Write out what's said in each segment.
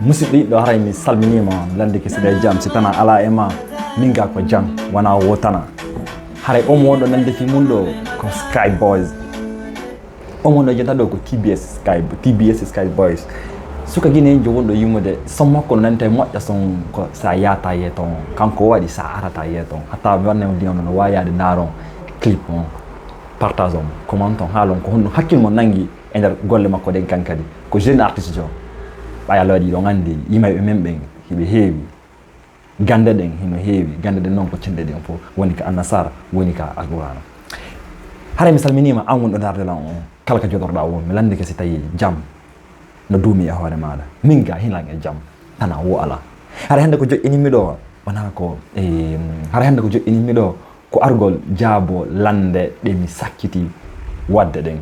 musidɓe ɗo haray mi salminima lande ke siɗa jam si tana ala e ma min ga ko jam wona wotana haray omo wonɗo nande fi mum ɗo ko Sky Boys omo ɗo jenta ɗo ko TBSS Sky Boys suka guine jo wonɗo yimmude son makko no nante moƴƴa son ko sa yata ye ton kanko waɗi sa arata ye ton hatta mi wanne ndiam no wayade daron clip on partage on comment on haalon ko honno hakkil mo nangi e nder golle makko den kankadi ko jeune artiste jo ɓaya laaɗi ɗo gandi yimayɓe men ɓen hiɓe heewi gande ɗen hino heewi gande ɗen noon ko cenɗe ɗen fof woni ka annasara woni ka alqurana haray mi salminima an wonɗo darde lan on kala ko joɗorɗa won mi landi ke si tawi jam no duumi e hoore maɗa min ga hinan e jam tana wo ala haray hande ko joƴƴinimmi ɗo wona ko haray hande ko joƴƴinimmi ɗo ko argol jaabo lande ɗe mi sakkiti wadde ɗen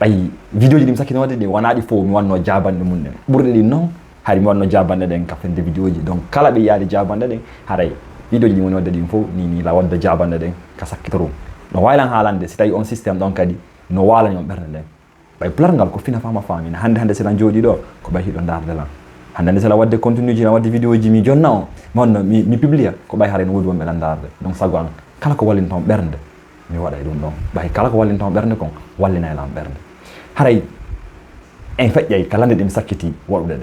ɓayi vidéo ji ɗi mi sakkiti wadde ɗi wona ɗi fof mi wanno jabanɗe mum ɗen ɓurɗe ɗi noon hay mi wanno jabanɗe ɗen ka fende vidéo ji donc kala ɓe yaadi jabanɗe ɗen haray vidéo ji ɗi woni wadde ɗin fof ni la wadde jabanɗe ɗen ka sakkitorum no waylan haalande si tawi on systéme ɗon kadi no walani on ɓerde nden ɓay pularngal ko fina fama famina hande sila jooɗi ɗo ko ɓay hiɗo darde lan hande sila wadde continue ji na wadde vidéo ji mi jonna on mi wonno mi publia ko ɓay haray no woodi wonɓe lan darde donc sago an kala ko wallinta on ɓerde mi waɗay ɗum ɗon ɓay kala ko wallinta on ɓerde kon wallina e lan ɓerde haray en feƴƴay ka lande ɗe mi sakkiti waɗude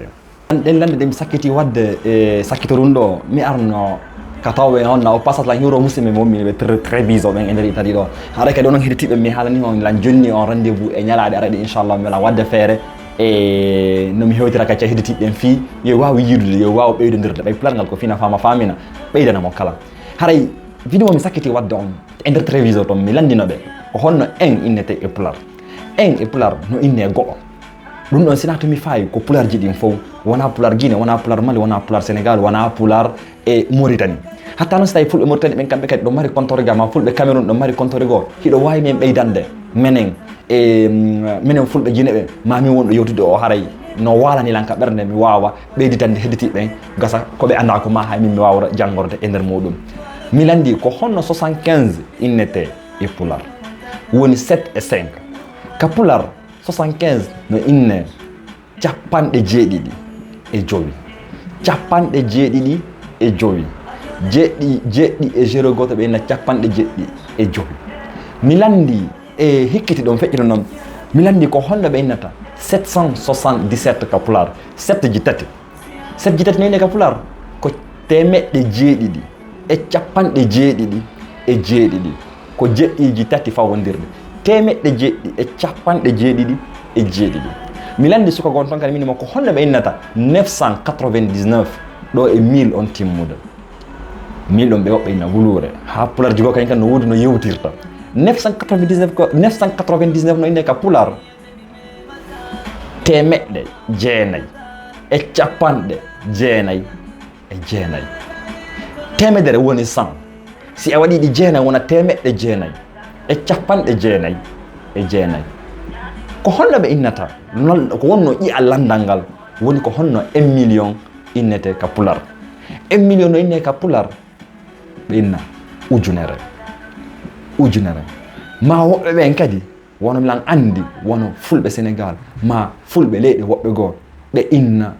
ɗen ɗen lande ɗe mi sakkiti wadde e sakkitorum ɗo mi arno ka tawɓe on na o passage lan hiro musidɓe mommi ɓe Treviso ɓen e nder Italie ɗo haɗa kadi onon heɗitiɓe mi haalani on lan jonni on rendez vous e ñalaɗe araɗe inchallah mi wala wadde feere e nomi hewtira kacca heɗitiɓe ɓen fi yo wawi yidude yo wawa ɓeydodirde ɓay pularngal ko fina fama famina ɓeydanamo kala haray vidéo mi sakkiti wadde on e nder Treviso toon mi landinoɓe ko honno en innete e pular en e pular no inne goɗɗo ɗum ɗon sina to mi fayi ko pular ji ɗin fof wona pular Guinée wona pular Mali wona pular Sénégal wona pular e Mauritanie hatta noon so tawi fulɓe Mauritanie ɓen kamɓe kadi ɗo mari Kontoree ga ma fulɓe Cameroun ɗo mari Kontoree goo hiɗo wawi men ɓeydande menen e minen fulɓe Guinée ɓe ma min wonɗo yewtude o haray no walani lan ka ɓerde mi wawa ɓeyditande hedditiɓe ɓen gasa koɓe anda ko ma hay min mi wawra janggorde e nder muɗum mi landi ko honno 75 innete e pular woni 7 et 5 ka pular 75 no inne capanɗe jeeɗiɗi e jowi capanɗe jeeɗiɗi e jowi jeeɗɗi e zéro goto ɓe inna capanɗe jeeɗɗi e jowi mi landi e hikkiti ɗon feƴƴino noon mi landi ko honno ɓe innata 777 ka pular 7 ji tati no inne ka pular ko temeɗɗe jeeɗiɗi e capanɗe jeeɗiɗi e jeeɗiɗi ko jeeɗɗiji tati fawodirde temeɗɗe jeeɗɗi e capanɗe jeeɗiɗi e jeeɗiɗi mi landi suka gon toon kadi minimo ko honno ɓe innata 999 ɗo e 1000 on timmude 1000 ɗon ɓe woɓɓe inna wulure ha pular jigo kañum kan no woodi no yewtirta 999 no inne ka pular temeɗɗe jeenayyi e capanɗe jeenayyi e jeenayyi temedere woni 100 si a waɗi ɗi jeenayyi wona temeɗɗe jeenayyi e capanɗe jeenayyi e jeenayyi ko honno ɓe innata ko wonno ƴiya landal ngal woni ko honno 1 million innete ka pular 1 million no inne ka pular ɓe inna ujunere ma woɓɓe ɓen kadi wono milan andi wono fulɓe Sénégal ma fulɓe leyɗe woɓɓe goo ɓe inna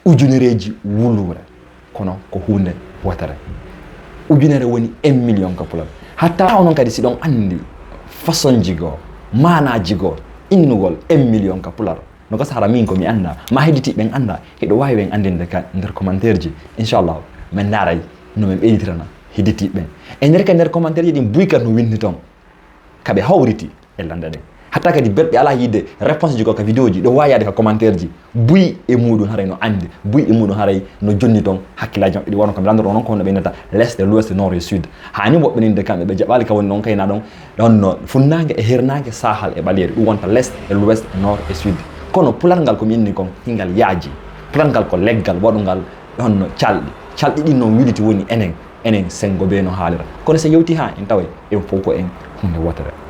ujunereji wulure kono ko hunde wotere ujunere woni 1 million ka pular hatta onon kadi si ɗon andi façon ji goo manaji goo innugol 1 million ka pular no gasa hara min ko mi anda ma hedditiɓe ɓen anda heɗo wawi ɓen andinde ka nder commentaire ji inchallah min daray no min ɓeyditirana hedditiɓe ɓen e nder commentaire ji ɗin buykat no winni toon kaɓe hawriti e lande ɗen hatta kadi belɓe ala yidde réponse ji ko ka vidéo ji ɗo wawi yaade ka commentaire ji buy e muɗum haray no andi buy e muɗum haray no jonni toon hakkillaji maɓɓe ɗi wonno komi landoɗo noon ko honno ɓe innata l'est l'ouest nord et sud hani woɓɓe ninde kamɓe ɓe jaɓali ka woni noon kayna ɗon no funnague e hernage sahal e ɓaleeri ɗum wonta l'est et l'ouest nord et sud kono pular ngal komi inni kon hingal yaaji pular ngal ko leggal waɗugal honno calɗi ɗin noon wiliti woni enen sengo be no haalira kono so yewti ha en tawa en fof ko en hunde wotere